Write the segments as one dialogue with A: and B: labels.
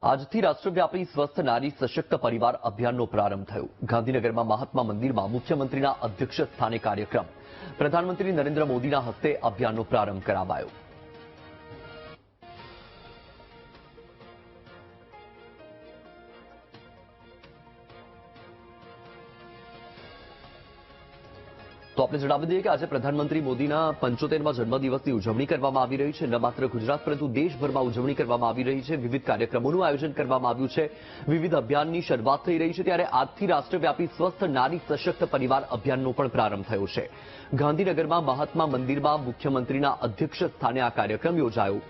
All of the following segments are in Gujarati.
A: આજથી રાષ્ટ્રવ્યાપી સ્વસ્થ નારી સશક્ત પરિવાર અભિયાનનો પ્રારંભ થયો। ગાંધીનગરમાં મહાત્મા મંદિરમાં મુખ્યમંત્રીના અધ્યક્ષ સ્થાને કાર્યક્રમ। પ્રધાનમંત્રી નરેન્દ્ર મોદીના હસ્તે અભિયાનનો પ્રારંભ કરાવાયો। તો આપણે જણાવી દઈએ કે આજે પ્રધાનમંત્રી મોદીના 75મા જન્મદિવસની ઉજવણી કરવામાં આવી રહી છે। ન માત્ર ગુજરાત પરંતુ દેશભરમાં ઉજવણી કરવામાં આવી રહી છે। વિવિધ કાર્યક્રમોનું આયોજન કરવામાં આવ્યું છે। વિવિધ અભિયાનની શરૂઆત થઈ રહી છે। ત્યારે આજથી રાષ્ટ્રવ્યાપી સ્વસ્થ નારી સશક્ત પરિવાર અભિયાનનો પણ પ્રારંભ થયો છે। ગાંધીનગરમાં મહાત્મા મંદિરમાં મુખ્યમંત્રીના અધ્યક્ષ સ્થાને આ કાર્યક્રમ યોજાયો।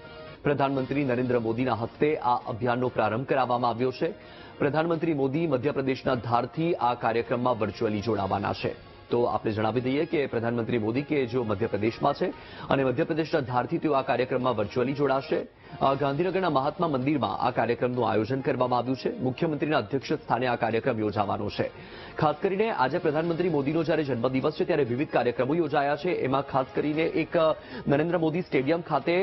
A: પ્રધાનમંત્રી નરેન્દ્ર મોદીના હસ્તે આ અભિયાનનો પ્રારંભ કરાવવામાં આવ્યો છે। પ્રધાનમંત્રી મોદી મધ્યપ્રદેશના ધારથી આ કાર્યક્રમમાં વર્ચ્યુઅલી જોડાવાના છે। તો આપણે જણાવી દઈએ કે પ્રધાનમંત્રી મોદી કે જો મધ્યપ્રદેશમાં છે અને મધ્યપ્રદેશના ધારથી તેઓ આ કાર્યક્રમમાં વર્ચ્યુઅલી જોડાશે। ગાંધીનગરના મહાત્મા મંદિરમાં આ કાર્યક્રમનું આયોજન કરવામાં આવ્યું છે। મુખ્યમંત્રીના અધ્યક્ષ સ્થાને આ કાર્યક્રમ યોજાવાનો છે। ખાસ કરીને આજે પ્રધાનમંત્રી મોદીનો જ્યારે જન્મદિવસ છે ત્યારે વિવિધ કાર્યક્રમો યોજાયા છે। એમાં ખાસ કરીને એક નરેન્દ્ર મોદી સ્ટેડિયમ ખાતે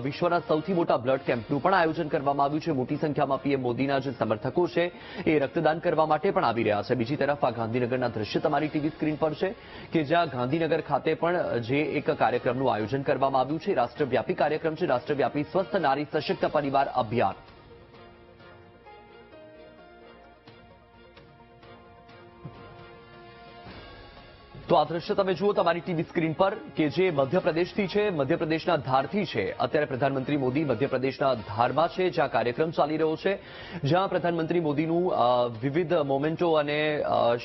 A: વિશ્વના સૌથી મોટા બ્લડ કેમ્પનું પણ આયોજન કરવામાં આવ્યું છે। મોટી સંખ્યામાં પીએમ મોદીના જે સમર્થકો છે એ રક્તદાન કરવા માટે પણ આવી રહ્યા છે। બીજી તરફ આ ગાંધીનગરના દ્રશ્ય તમારી ટીવી સ્ક્રીન પર છે કે જ્યાં ગાંધીનગર ખાતે પણ જે એક કાર્યક્રમનું આયોજન કરવામાં આવ્યું છે। રાષ્ટ્રવ્યાપી કાર્યક્રમ છે, રાષ્ટ્રવ્યાપી સ્વસ્થ નારી સશક્ત પરિવાર અભિયાન। તો આ દ્રશ્ય તમે જુઓ તમારી ટીવી સ્ક્રીન પર કે જે મધ્યપ્રદેશથી છે, મધ્યપ્રદેશના ધારથી છે। અત્યારે પ્રધાનમંત્રી મોદી મધ્યપ્રદેશના ધારમાં છે જ્યાં કાર્યક્રમ ચાલી રહ્યો છે, જ્યાં પ્રધાનમંત્રી મોદીનું વિવિધ મોમેન્ટો અને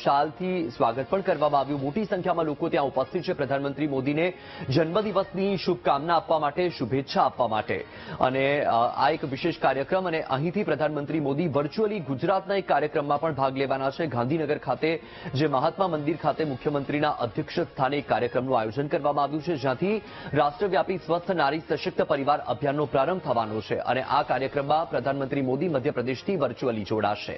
A: શાલથી સ્વાગત પણ કરવામાં આવ્યું। મોટી સંખ્યામાં લોકો ત્યાં ઉપસ્થિત છે પ્રધાનમંત્રી મોદીને જન્મદિવસની શુભકામના આપવા માટે, શુભેચ્છા આપવા માટે। અને આ એક વિશેષ કાર્યક્રમ અને અહીંથી પ્રધાનમંત્રી મોદી વર્ચ્યુઅલી ગુજરાતના એક કાર્યક્રમમાં પણ ભાગ લેવાના છે। ગાંધીનગર ખાતે જે મહાત્મા મંદિર ખાતે મુખ્યમંત્રીના અધ્યક્ષ સ્થાને કાર્યક્રમનું આયોજન કરવામાં આવ્યું છે, જ્યાંથી રાષ્ટ્રવ્યાપી સ્વસ્થ નારી સશક્ત પરિવાર અભિયાનનો પ્રારંભ થવાનો છે। અને આ કાર્યક્રમમાં પ્રધાનમંત્રી મોદી મધ્યપ્રદેશથી વર્ચ્યુઅલી જોડાશે।